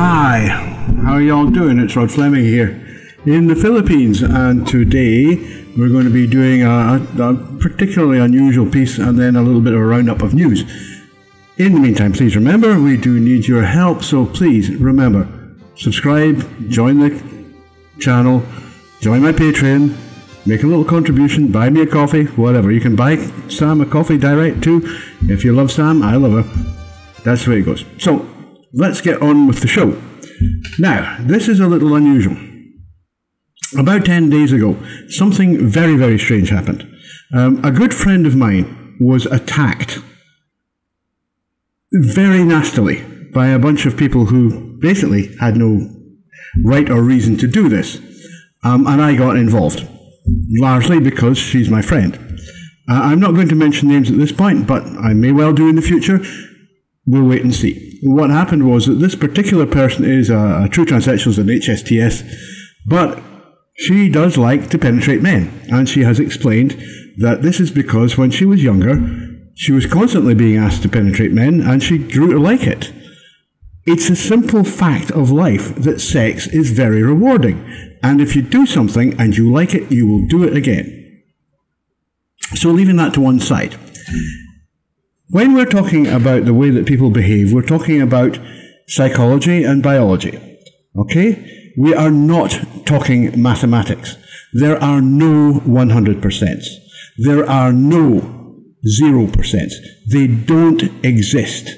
Hi, how are y'all doing? It's Rod Fleming here in the Philippines, and today we're going to be doing a particularly unusual piece and then a little bit of a roundup of news. In the meantime, please remember, we do need your help, so please remember, subscribe, join the channel, join my Patreon, make a little contribution, buy me a coffee, whatever. You can buy Sam a coffee direct too. If you love Sam, I love her. That's the way it goes. So, let's get on with the show. Now, this is a little unusual. About 10 days ago, something very, very strange happened. A good friend of mine was attacked very nastily by a bunch of people who basically had no right or reason to do this. And I got involved, largely because she's my friend. I'm not going to mention names at this point, but I may well do in the future. We'll wait and see. What happened was that this particular person is a true transsexual, an HSTS, but she does like to penetrate men. And she has explained that this is because when she was younger, she was constantly being asked to penetrate men, and she grew to like it. It's a simple fact of life that sex is very rewarding. And if you do something and you like it, you will do it again. So leaving that to one side. When we're talking about the way that people behave, we're talking about psychology and biology. Okay? We are not talking mathematics. There are no 100%. There are no 0%. They don't exist.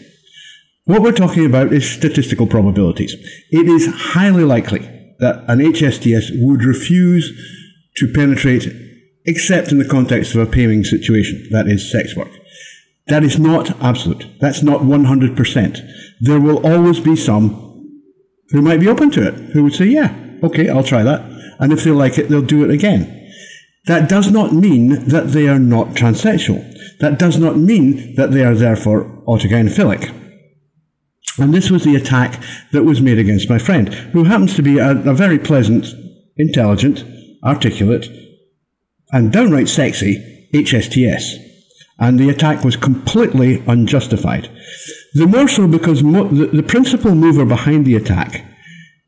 What we're talking about is statistical probabilities. It is highly likely that an HSTS would refuse to penetrate except in the context of a paying situation, that is sex work. That is not absolute. That's not 100%. There will always be some who might be open to it, who would say, yeah, okay, I'll try that. And if they like it, they'll do it again. That does not mean that they are not transsexual. That does not mean that they are therefore autogynephilic. And this was the attack that was made against my friend, who happens to be a very pleasant, intelligent, articulate, and downright sexy HSTS. And the attack was completely unjustified. The more so because the principal mover behind the attack,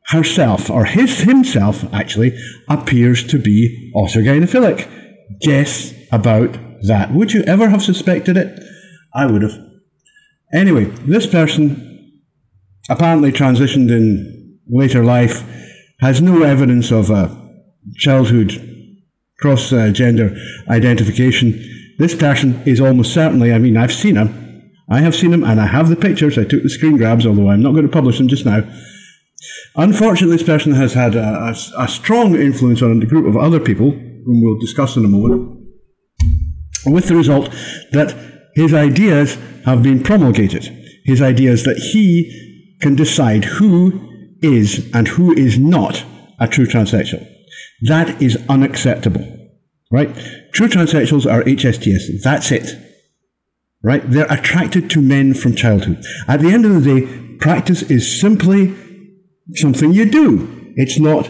herself, or himself actually, appears to be autogynephilic. Guess about that. Would you ever have suspected it? I would have. Anyway, this person apparently transitioned in later life, has no evidence of a childhood cross-gender identification. This person is almost certainly, I mean, I've seen him. I have seen him, and I have the pictures. I took the screen grabs, although I'm not going to publish them just now. Unfortunately, this person has had a strong influence on a group of other people, whom we'll discuss in a moment, with the result that his ideas have been promulgated. His ideas that he can decide who is and who is not a true transsexual. That is unacceptable. Right? True transsexuals are HSTS. That's it. Right? They're attracted to men from childhood. At the end of the day, practice is simply something you do. It's not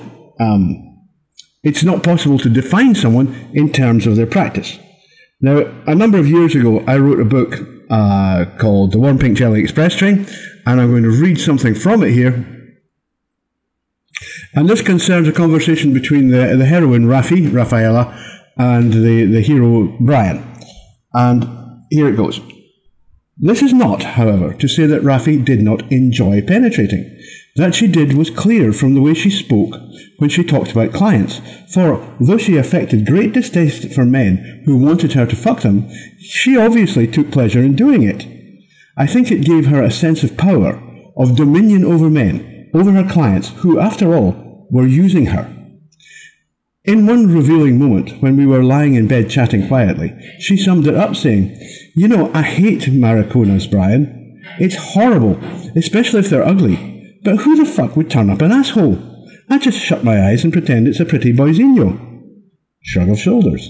possible to define someone in terms of their practice. Now, a number of years ago, I wrote a book called The Warm Pink Jelly Express Train, and I'm going to read something from it here. And this concerns a conversation between the heroine, Rafaela, and the hero, Brian. And here it goes. This is not, however, to say that Rafi did not enjoy penetrating. That she did was clear from the way she spoke when she talked about clients, for though she affected great distaste for men who wanted her to fuck them, she obviously took pleasure in doing it. I think it gave her a sense of power, of dominion over men, over her clients, who, after all, were using her. In one revealing moment, when we were lying in bed chatting quietly, she summed it up saying, "You know, I hate mariconas, Brian. It's horrible, especially if they're ugly. But who the fuck would turn up an asshole? I just shut my eyes and pretend it's a pretty boyzinho." Shrug of shoulders.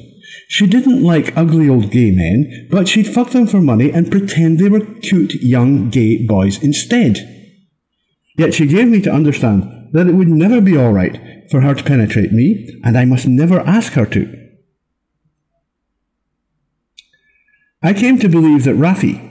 She didn't like ugly old gay men, but she'd fuck them for money and pretend they were cute young gay boys instead. Yet she gave me to understand that it would never be all right for her to penetrate me, and I must never ask her to. I came to believe that Rafi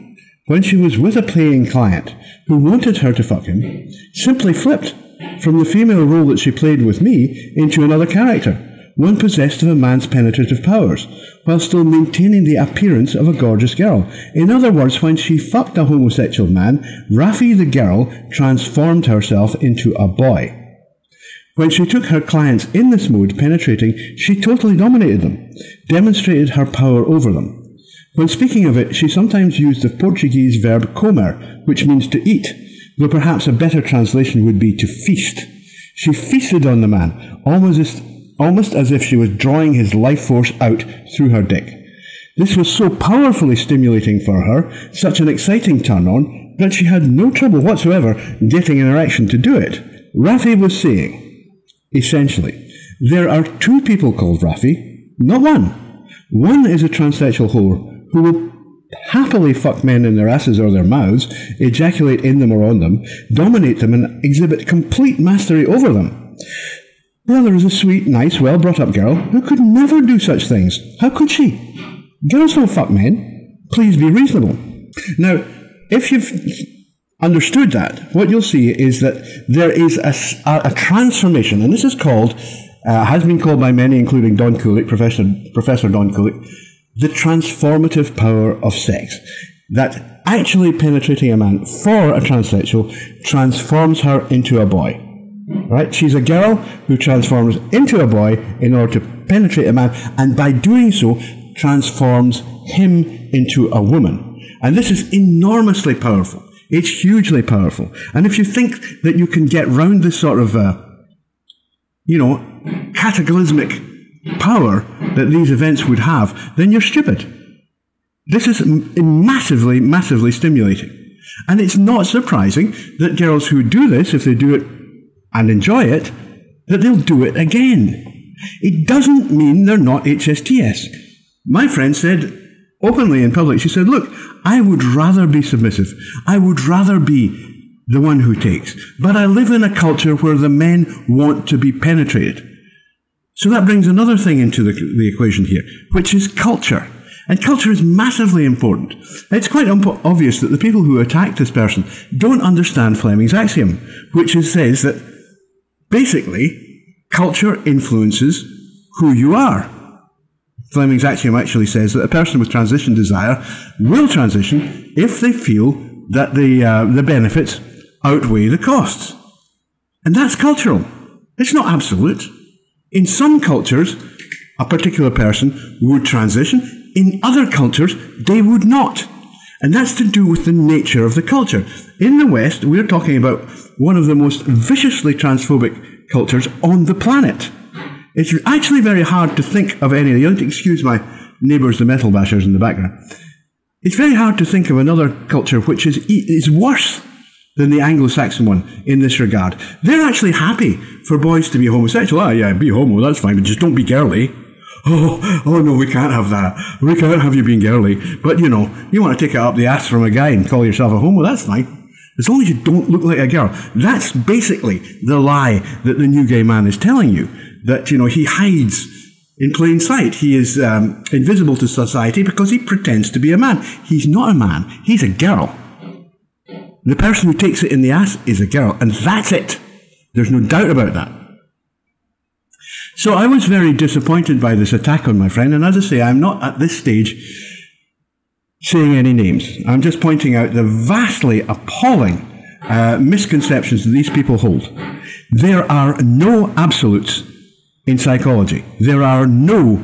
when she was with a paying client who wanted her to fuck him, simply flipped from the female role that she played with me into another character, one possessed of a man's penetrative powers, while still maintaining the appearance of a gorgeous girl. In other words, when she fucked a homosexual man, Raffi the girl transformed herself into a boy. When she took her clients in this mode, penetrating, she totally dominated them, demonstrated her power over them. When speaking of it, she sometimes used the Portuguese verb comer, which means to eat, though perhaps a better translation would be to feast. She feasted on the man, almost as if she was drawing his life force out through her dick. This was so powerfully stimulating for her, such an exciting turn-on, that she had no trouble whatsoever getting an erection to do it. Raffi was saying, essentially, there are two people called Raffi, not one. One is a transsexual whore who will happily fuck men in their asses or their mouths, ejaculate in them or on them, dominate them and exhibit complete mastery over them. The other is a sweet, nice, well-brought-up girl who could never do such things. How could she? Girls don't fuck men. Please be reasonable. Now, if you've understood that, what you'll see is that there is a transformation, and this is called, has been called by many, including Don Kulik, Professor Don Kulik, the transformative power of sex. That actually penetrating a man for a transsexual transforms her into a boy. Right? She's a girl who transforms into a boy in order to penetrate a man, and by doing so, transforms him into a woman. And this is enormously powerful. It's hugely powerful. And if you think that you can get round this sort of, cataclysmic power that these events would have, then you're stupid. This is massively, massively stimulating. And it's not surprising that girls who do this, if they do it and enjoy it, that they'll do it again. It doesn't mean they're not HSTS. My friend said openly in public, she said, look, I would rather be submissive. I would rather be the one who takes. But I live in a culture where the men want to be penetrated. So that brings another thing into the equation here, which is culture. And culture is massively important. It's quite obvious that the people who attacked this person don't understand Fleming's axiom, which says that basically culture influences who you are. Fleming's axiom actually says that a person with transition desire will transition if they feel that the benefits outweigh the costs. And that's cultural. It's not absolute. In some cultures, a particular person would transition. In other cultures, they would not. And that's to do with the nature of the culture. In the West, we're talking about one of the most viciously transphobic cultures on the planet. It's actually very hard to think of any. You don't excuse my neighbours, the metal bashers in the background. It's very hard to think of another culture which is worse than the Anglo-Saxon one in this regard. They're actually happy for boys to be homosexual. Ah, yeah, be homo, that's fine, but just don't be girly. Oh no, we can't have that. We can't have you being girly. But, you want to take it up the ass from a guy and call yourself a homo, that's fine. As long as you don't look like a girl. That's basically the lie that the new gay man is telling you. That, he hides in plain sight. He is invisible to society because he pretends to be a man. He's not a man. He's a girl. The person who takes it in the ass is a girl, and that's it. There's no doubt about that. So I was very disappointed by this attack on my friend, and as I say, I'm not at this stage saying any names. I'm just pointing out the vastly appalling misconceptions that these people hold. There are no absolutes in psychology. There are no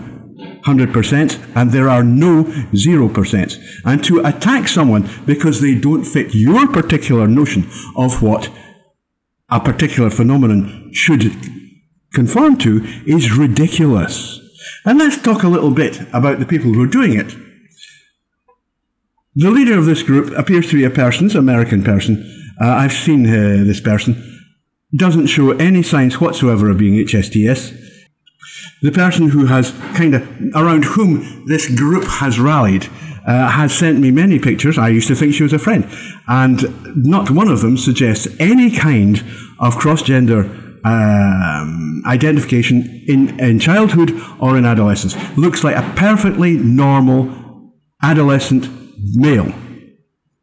100% and there are no 0%. And to attack someone because they don't fit your particular notion of what a particular phenomenon should conform to is ridiculous. And let's talk a little bit about the people who are doing it. The leader of this group appears to be a person, it's an American person. I've seen this person. Doesn't show any signs whatsoever of being HSTS. The person who has around whom this group has rallied has sent me many pictures. I used to think she was a friend. And not one of them suggests any kind of cross-gender identification in childhood or in adolescence. Looks like a perfectly normal adolescent male.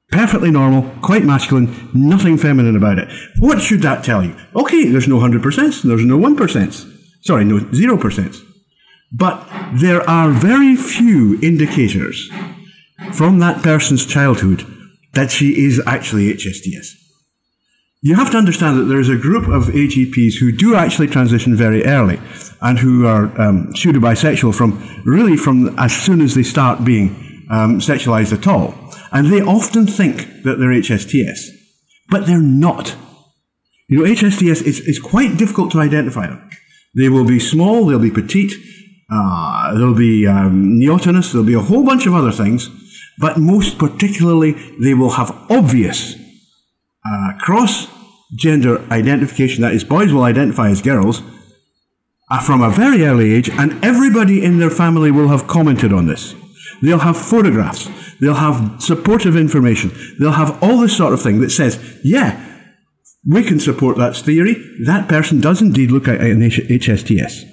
Perfectly normal, quite masculine, nothing feminine about it. What should that tell you? Okay, there's no 100%, there's no 1%. Sorry, no 0%. But there are very few indicators from that person's childhood that she is actually HSTS. You have to understand that there is a group of AGPs who do actually transition very early and who are pseudo-bisexual from as soon as they start being sexualized at all. And they often think that they're HSTS, but they're not. You know, HSTS is quite difficult to identify them. They will be small, they'll be petite, they'll be neotenous, there'll be a whole bunch of other things, but most particularly they will have obvious cross-gender identification, that is, boys will identify as girls from a very early age, and everybody in their family will have commented on this. They'll have photographs, they'll have supportive information, they'll have all this sort of thing that says, yeah, we can support that theory, that person does indeed look like an HSTS.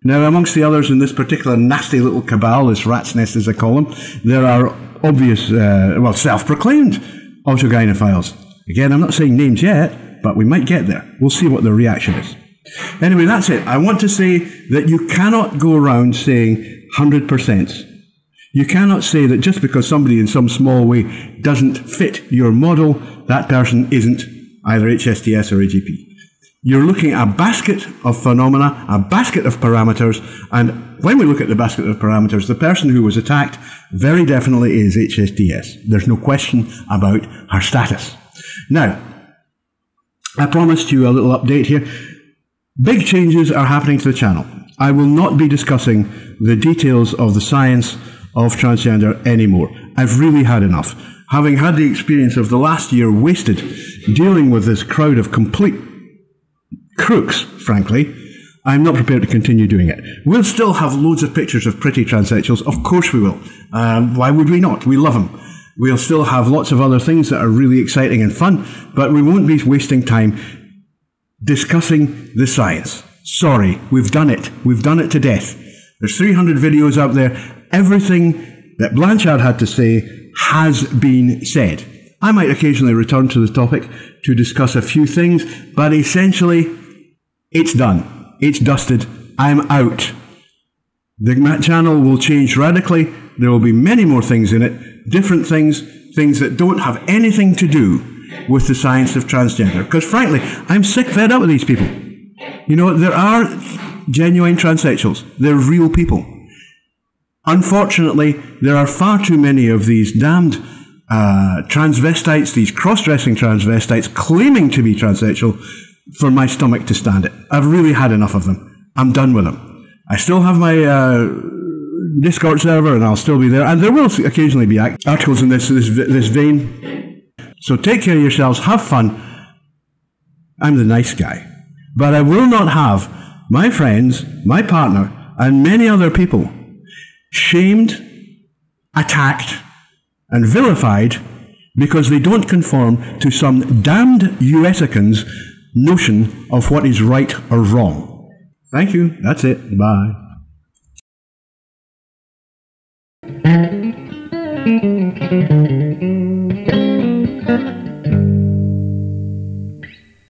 Now, amongst the others in this particular nasty little cabal, this rat's nest as I call them, there are obvious, self-proclaimed autogynephiles. Again, I'm not saying names yet, but we might get there. We'll see what the reaction is. Anyway, that's it. I want to say that you cannot go around saying 100%. You cannot say that just because somebody in some small way doesn't fit your model, that person isn't either HSTS or AGP. You're looking at a basket of phenomena, a basket of parameters, and when we look at the basket of parameters, the person who was attacked very definitely is HSTS. There's no question about her status. Now, I promised you a little update here. Big changes are happening to the channel. I will not be discussing the details of the science of transgender anymore. I've really had enough. Having had the experience of the last year wasted dealing with this crowd of complete crooks, frankly, I'm not prepared to continue doing it. We'll still have loads of pictures of pretty transsexuals. Of course we will. Why would we not? We love them. We'll still have lots of other things that are really exciting and fun, but we won't be wasting time discussing the science. Sorry, we've done it. We've done it to death. There's 300 videos out there. Everything that Blanchard had to say has been said. I might occasionally return to the topic to discuss a few things, but essentially, it's done. It's dusted. I'm out. The channel will change radically. There will be many more things in it, different things, things that don't have anything to do with the science of transgender. Because frankly, I'm fed up with these people. You know, there are genuine transsexuals. They're real people. Unfortunately, there are far too many of these damned transvestites, these cross-dressing transvestites claiming to be transsexual for my stomach to stand it. I've really had enough of them. I'm done with them. I still have my Discord server and I'll still be there, and there will occasionally be articles in this vein. So take care of yourselves, have fun. I'm the nice guy. But I will not have my friends, my partner, and many other people shamed, attacked, and vilified because they don't conform to some damned USican's notion of what is right or wrong. Thank you. That's it. Bye.